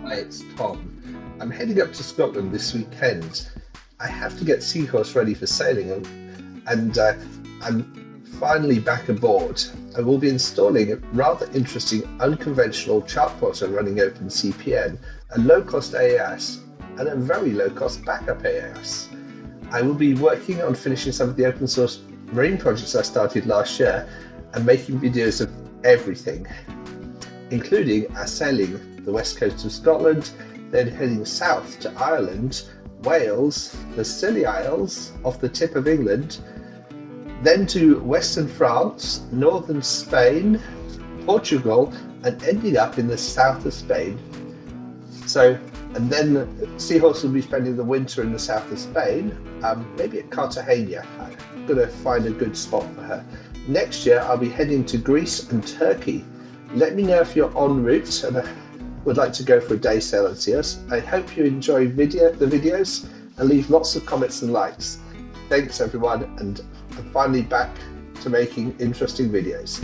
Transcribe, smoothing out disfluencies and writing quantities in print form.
Hi, it's Tom. I'm heading up to Scotland this weekend. I have to get Seahorse ready for sailing, and I'm finally back aboard. I will be installing a rather interesting unconventional chart plotter running openCPN, a low-cost AAS, and a very low-cost backup AAS. I will be working on finishing some of the open source marine projects I started last year and making videos of everything, including our sailing the west coast of Scotland, then heading south to Ireland, Wales, the Scilly Isles off the tip of England, then to western France, northern Spain, Portugal, and ending up in the south of Spain. And then Seahorse will be spending the winter in the south of Spain, maybe at Cartagena. I'm going to find a good spot for her. Next year, I'll be heading to Greece and Turkey. Let me know if you're en route and would like to go for a day sail and see us. I hope you enjoy the videos and leave lots of comments and likes. Thanks everyone, and I'm finally back to making interesting videos.